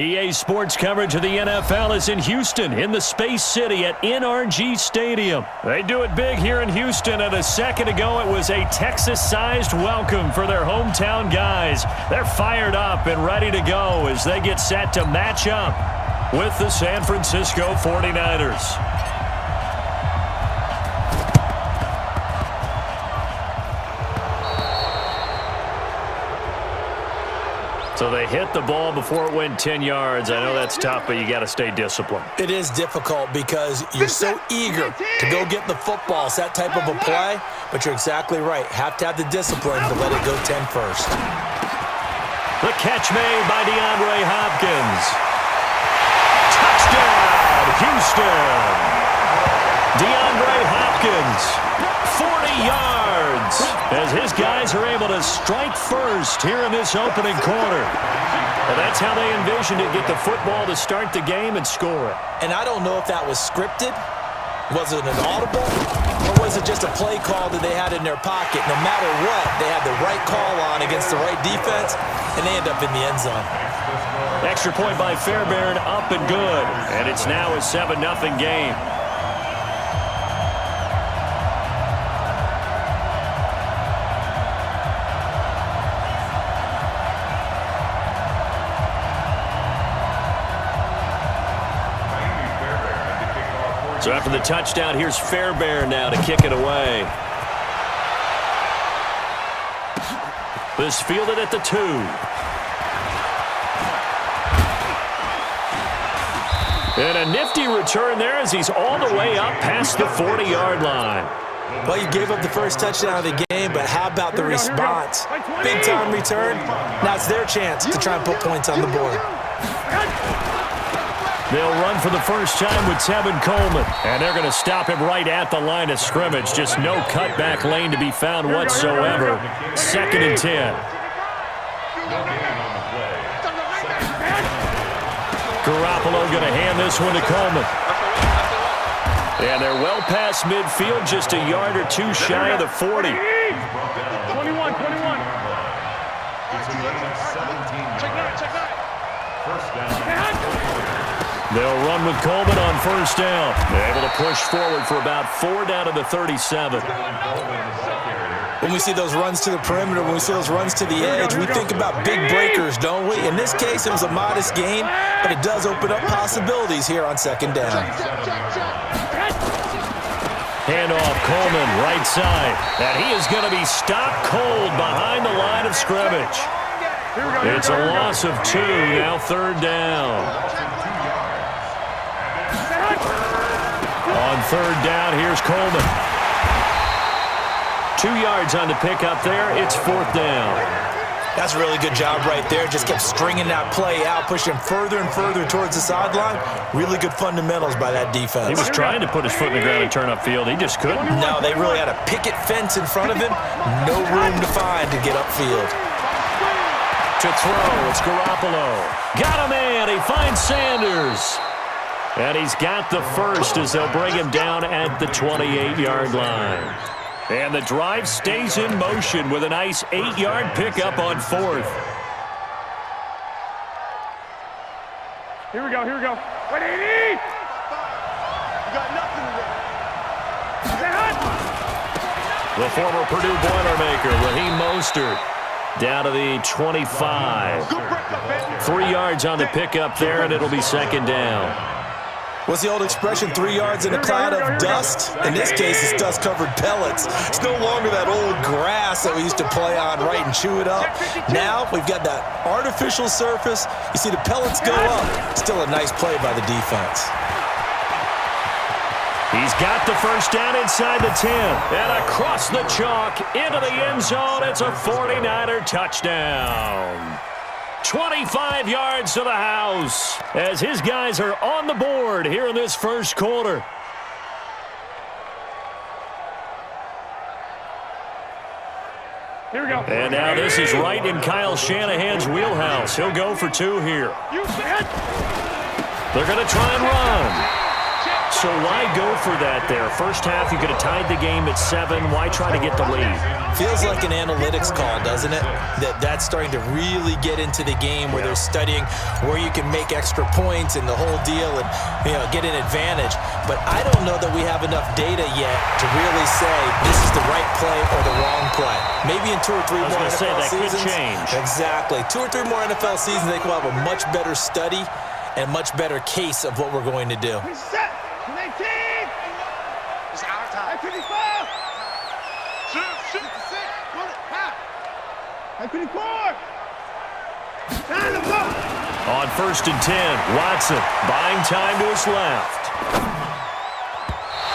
EA Sports coverage of the NFL is in Houston, in the Space City at NRG Stadium. They do it big here in Houston, and a second ago it was a Texas-sized welcome for their hometown guys. They're fired up and ready to go as they get set to match up with the San Francisco 49ers. So they hit the ball before it went 10 yards. I know that's tough, but you got to stay disciplined. It is difficult because you're so eager to go get the football. It's that type of a play, but you're exactly right. Have to have the discipline to let it go 10 first. The catch made by DeAndre Hopkins. Touchdown, Houston. DeAndre Hopkins, 40 yards, as his guys are able to strike first here in this opening quarter. And that's how they envisioned it, get the football to start the game and score it. And I don't know if that was scripted, was it an audible, or was it just a play call that they had in their pocket? No matter what, they had the right call on against the right defense, and they end up in the end zone. Extra point by Fairbairn, up and good. And it's now a 7-0 game. So after the touchdown, here's Fairbairn now to kick it away. This fielded at the 2. And a nifty return there as he's all the way up past the 40-yard line. Well, you gave up the first touchdown of the game, but how about the response? Big-time return. Now it's their chance to try and put points on the board. They'll run for the first time with Tevin Coleman. And they're going to stop him right at the line of scrimmage. Just no cutback lane to be found whatsoever. 2nd and 10. Garoppolo going to hand this one to Coleman. And they're well past midfield, just a yard or two shy of the 40. 21. Check that. First down. They'll run with Coleman on first down. They're able to push forward for about 4 down to the 37. When we see those runs to the perimeter, when we see those runs to the edge, we think about big breakers, don't we? In this case, it was a modest gain, but it does open up possibilities here on 2nd down. Handoff, Coleman, right side. And he is going to be stopped cold behind the line of scrimmage. It's a loss of 2, now 3rd down. On 3rd down, here's Coleman. 2 yards on the pickup there. It's 4th down. That's a really good job right there. Just kept stringing that play out, pushing further and further towards the sideline. Really good fundamentals by that defense. He was trying to put his foot in the ground and turn upfield. He just couldn't. No, they really had a picket fence in front of him. No room to find to get upfield. To throw, it's Garoppolo. Got a man. He finds Sanders. And he's got the first as they'll bring him down at the 28-yard line. And the drive stays in motion with a nice 8-yard pickup on 4th. Here we go. 180! You got nothing to do. The former Purdue Boilermaker, Raheem Mostert, down to the 25. 3 yards on the pickup there, and it'll be 2nd down. What's the old expression, 3 yards in a cloud of dust? In this case, it's dust-covered pellets. It's no longer that old grass that we used to play on, right, and chew it up. Now we've got that artificial surface. You see the pellets go up. Still a nice play by the defense. He's got the first down inside the 10. And across the chalk into the end zone. It's a 49er touchdown. 25 yards to the house as his guys are on the board here in this first quarter. Here we go. And now this is right in Kyle Shanahan's wheelhouse. He'll go for 2 here. They're going to try and run. So why go for that there? First half, you could have tied the game at 7. Why try to get the lead? Feels like an analytics call, doesn't it? That's starting to really get into the game where they're studying where you can make extra points and the whole deal and, get an advantage. But I don't know that we have enough data yet to really say this is the right play or the wrong play. Maybe in 2 or 3 more NFL seasons. Could change. Exactly. 2 or 3 more NFL seasons, they will have a much better study and much better case of what we're going to do. Set. 19. It's our time. 54. Shoot. 54. On 1st and 10, Watson buying time to his left.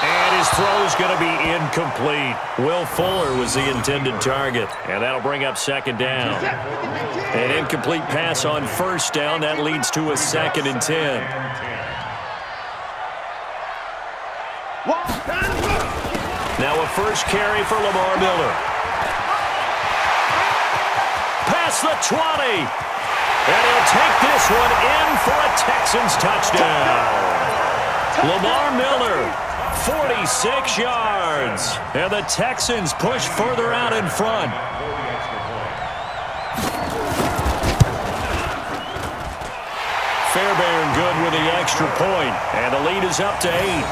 And his throw is going to be incomplete. Will Fuller was the intended target. And that'll bring up 2nd down. An incomplete pass on 1st down. That leads to a 2nd and 10. Now a first carry for Lamar Miller. Past the 20. And he'll take this one in for a Texans touchdown. Lamar Miller, 46 yards. And the Texans push further out in front. Fairbairn good with the extra point. And the lead is up to 8.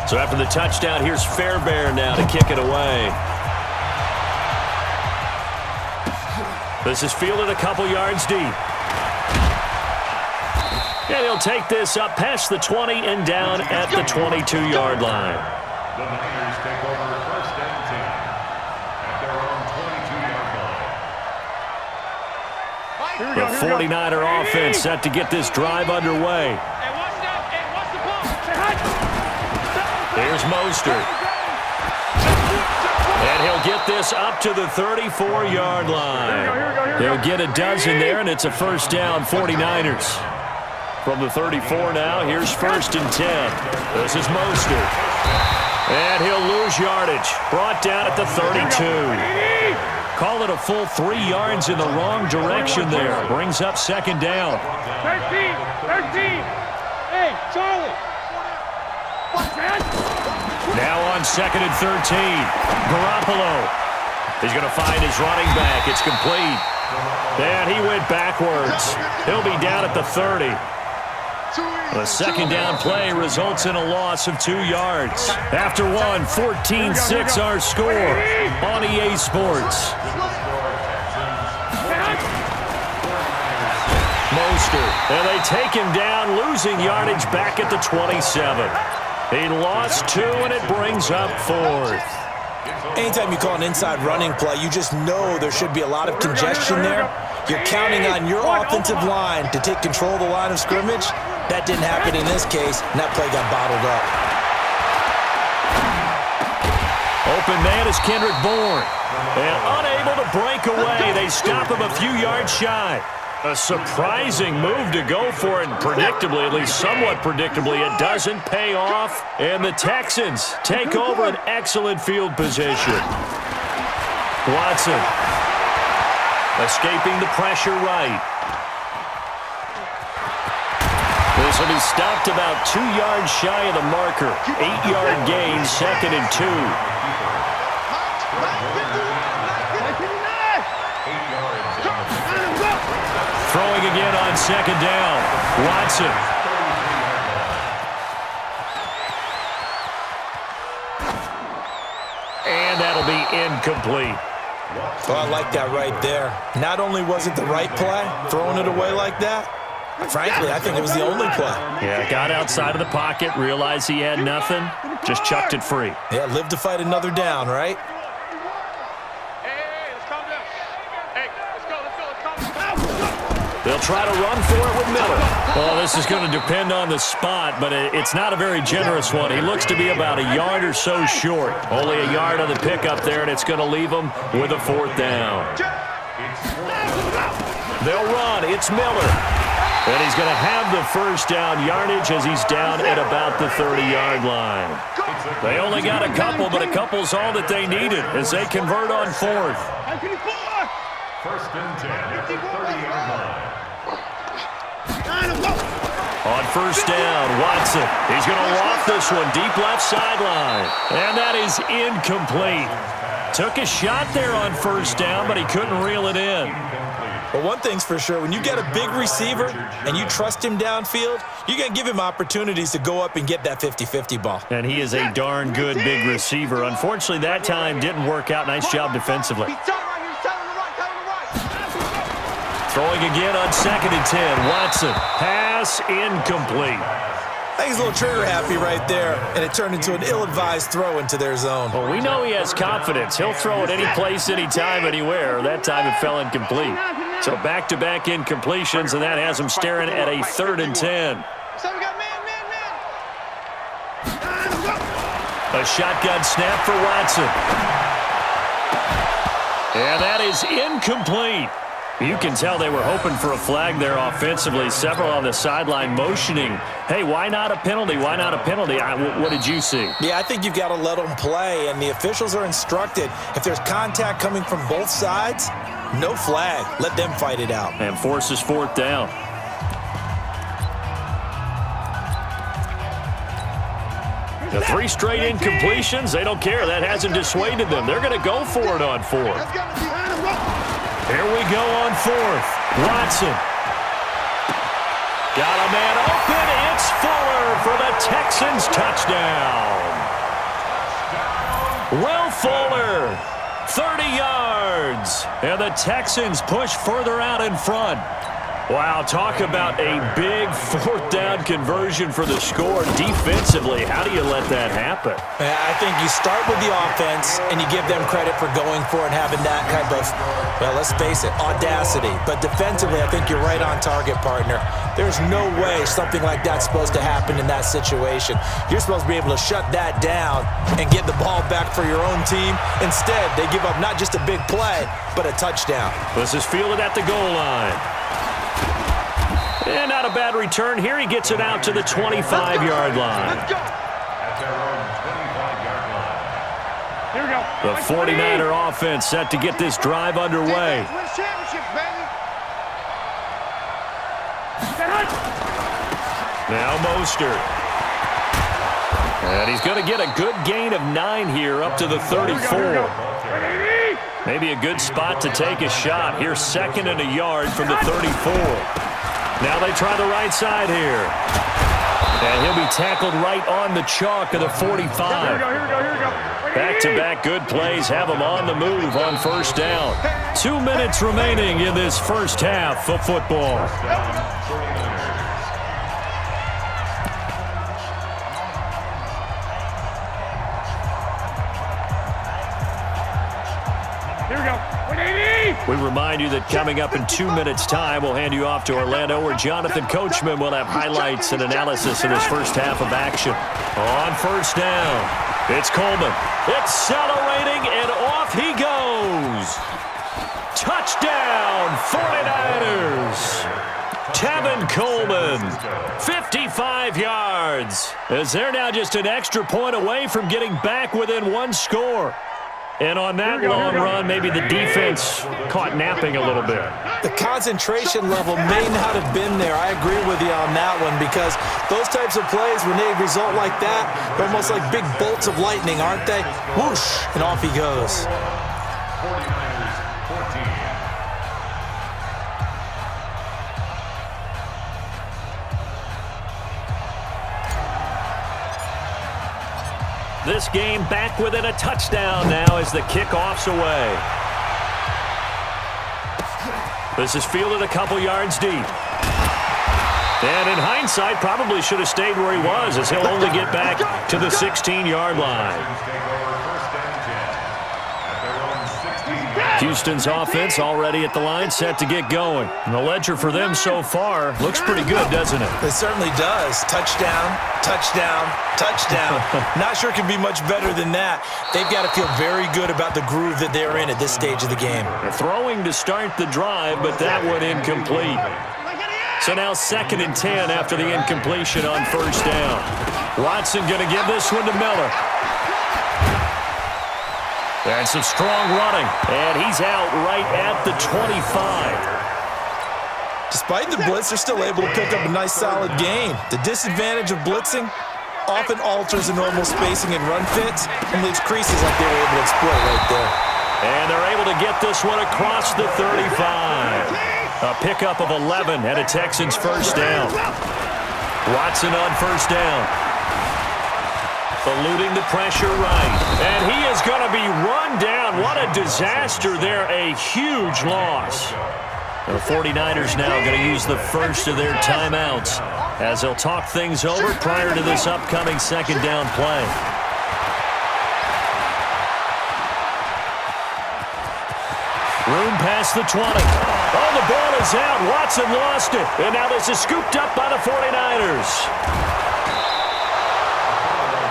So after the touchdown, here's Fairbairn now to kick it away. This is fielded a couple yards deep. And he'll take this up past the 20 and down at the 22-yard line. The Niners take over 1st and 10 at their own 22-yard line. The 49er offense set to get this drive underway. Here's Mostert. And he'll get this up to the 34-yard line. He'll get a dozen there, and it's a 1st down, 49ers. From the 34 now, here's 1st and 10. This is Mostert. And he'll lose yardage. Brought down at the 32. Call it a full 3 yards in the wrong direction there. Brings up 2nd down. 13. Hey, Charlie. Now on 2nd and 13. Garoppolo. He's going to find his running back. It's complete. And he went backwards. He'll be down at the 30. The 2nd down play results in a loss of 2 yards. After one, 14-6 our score on EA Sports. Mostert. And they take him down, losing yardage back at the 27. He lost 2, and it brings up 4th. Anytime you call an inside running play, you just know there should be a lot of congestion there. You're counting on your offensive line to take control of the line of scrimmage. That didn't happen in this case, and that play got bottled up. Open man is Kendrick Bourne. And unable to break away, they stop him a few yards shy. A surprising move to go for it, and predictably, at least somewhat predictably, it doesn't pay off. And the Texans take over an excellent field position. Watson escaping the pressure right. This will be stopped about 2 yards shy of the marker. 8-yard gain, 2nd and 2. Throwing again on 2nd down. Watson. And that'll be incomplete. Oh, I like that right there. Not only was it the right play, throwing it away like that, frankly, I think it was the only play. Yeah, got outside of the pocket, realized he had nothing, just chucked it free. Yeah, live to fight another down, right? They'll try to run for it with Miller. Well, this is going to depend on the spot, but it's not a very generous one. He looks to be about a yard or so short. Only a yard on the pickup there, and it's going to leave him with a 4th down. They'll run. It's Miller. And he's going to have the first down yardage as he's down at about the 30-yard line. They only got a couple, but a couple's all that they needed as they convert on fourth. First and 10 at the 30-yard line. On first down, Watson. He's going to loft this one deep left sideline. And that is incomplete. Took a shot there on first down, but he couldn't reel it in. Well, one thing's for sure, when you get a big receiver and you trust him downfield, you're going to give him opportunities to go up and get that 50-50 ball. And he is a darn good big receiver. Unfortunately, that time didn't work out. Nice job defensively. Throwing again on 2nd and 10. Watson. Pass incomplete. I think he's a little trigger happy right there, and it turned into an ill-advised throw into their zone. Well, we know he has confidence. He'll throw it any place, anytime, anywhere. That time it fell incomplete. So back-to-back incompletions, and that has him staring at a 3rd and 10. A shotgun snap for Watson. And that is incomplete. You can tell they were hoping for a flag there offensively. Several on the sideline motioning. Hey, why not a penalty? Why not a penalty? What did you see? Yeah, I think you've got to let them play, and the officials are instructed. If there's contact coming from both sides, no flag. Let them fight it out. And forces 4th down. The 3 straight incompletions, they don't care. That hasn't dissuaded them. They're going to go for it on 4th. Here we go on 4th. Watson. Got a man open. It's Fuller for the Texans touchdown. Will Fuller, 30 yards. And the Texans push further out in front. Wow, talk about a big 4th down conversion for the score. Defensively, how do you let that happen? I think you start with the offense, and you give them credit for going for it and having that type of, well, let's face it, audacity. But defensively, I think you're right on target, partner. There's no way something like that's supposed to happen in that situation. You're supposed to be able to shut that down and get the ball back for your own team. Instead, they give up not just a big play, but a touchdown. This is fielded at the goal line. And not a bad return here. He gets it out to the 25-yard line. At their own 25-yard line. Here we go. The 49er offense set to get this drive underway. Now Mostert. And he's going to get a good gain of 9 here up to the 34. Maybe a good spot to take a shot. Here's 2nd and a yard from the 34. Now they try the right side here. And he'll be tackled right on the chalk of the 45. Here we go. Back-to-back good plays have him on the move on first down. 2 minutes remaining in this first half of football. Here we go. We remind you that coming up in 2 minutes' time, we'll hand you off to Orlando, where Jonathan Coachman will have highlights and analysis of this first half of action. On first down, it's Coleman. Accelerating, and off he goes. Touchdown, 49ers. Tevin Coleman, 55 yards. As they're now just an extra point away from getting back within 1 score. And on that long run, maybe the defense caught napping a little bit. The concentration level may not have been there. I agree with you on that one, because those types of plays, when they result like that, they're almost like big bolts of lightning, aren't they? Whoosh, and off he goes. 49ers 14. This game back within a touchdown now as the kickoff's away. This is fielded a couple yards deep. And in hindsight, probably should have stayed where he was, as he'll only get back to the 16-yard line. Houston's offense already at the line, set to get going. And the ledger for them so far looks pretty good, doesn't it? It certainly does. Touchdown, touchdown, touchdown. Not sure it can be much better than that. They've got to feel very good about the groove that they're in at this stage of the game. They're throwing to start the drive, but that one incomplete. So now 2nd and 10 after the incompletion on first down. Watson going to give this one to Miller. And some strong running. And he's out right at the 25. Despite the blitz, they're still able to pick up a nice, solid gain. The disadvantage of blitzing often alters the normal spacing and run fits and leaves creases like they were able to exploit right there. And they're able to get this one across the 35. A pickup of 11 and a Texans first down. Watson on first down. Eluding the pressure right. And he is going to be run down. What a disaster there. A huge loss. The 49ers now going to use the first of their timeouts as they'll talk things over prior to this upcoming second down play. Room past the 20. Oh, the ball is out. Watson lost it. And now this is scooped up by the 49ers.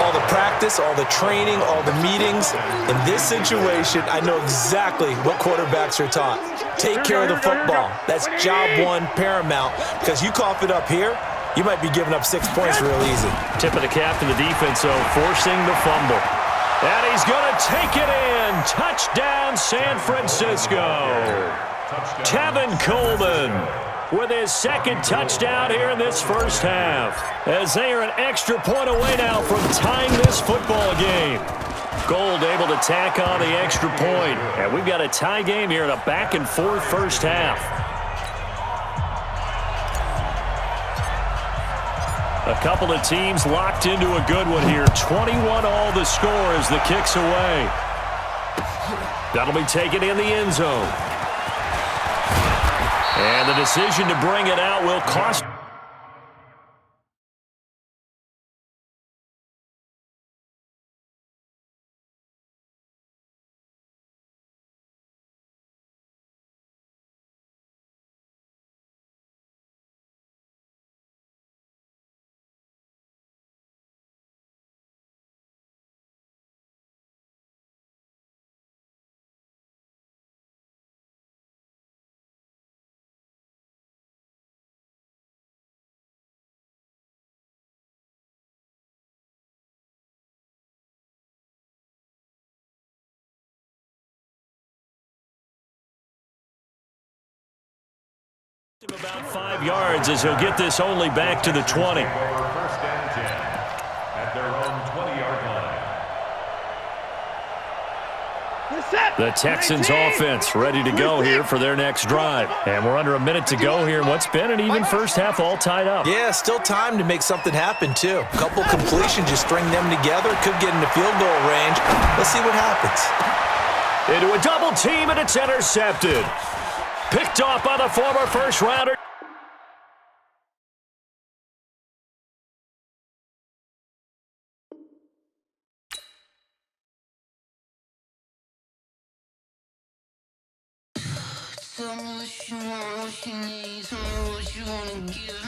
All the practice, all the training, all the meetings. In this situation, I know exactly what quarterbacks are taught. Take care of the football. That's job one, paramount. Because you cough it up here, you might be giving up 6 points real easy. Tip of the cap to the defense, though, forcing the fumble. And he's going to take it in. Touchdown, San Francisco. Tevin Coleman with his 2nd touchdown here in this first half, as they are an extra point away now from tying this football game. Gold able to tack on the extra point, and we've got a tie game here in a back-and-forth first half. A couple of teams locked into a good one here. 21 all the score as the kick's away. That'll be taken in the end zone. And the decision to bring it out will cost. About 5 yards as he'll get this only back to the 20. First and 10 at their own 20-yard line. The Texans offense ready to go here for their next drive. And we're under a minute to go here in what's been an even first half, all tied up. Yeah, still time to make something happen, too. A couple completions, just string them together. Could get into field goal range. Let's see what happens. Into a double team, and it's intercepted. Picked off by the former first-rounder. Tell me what you want, what you need. Tell me what you wanna give.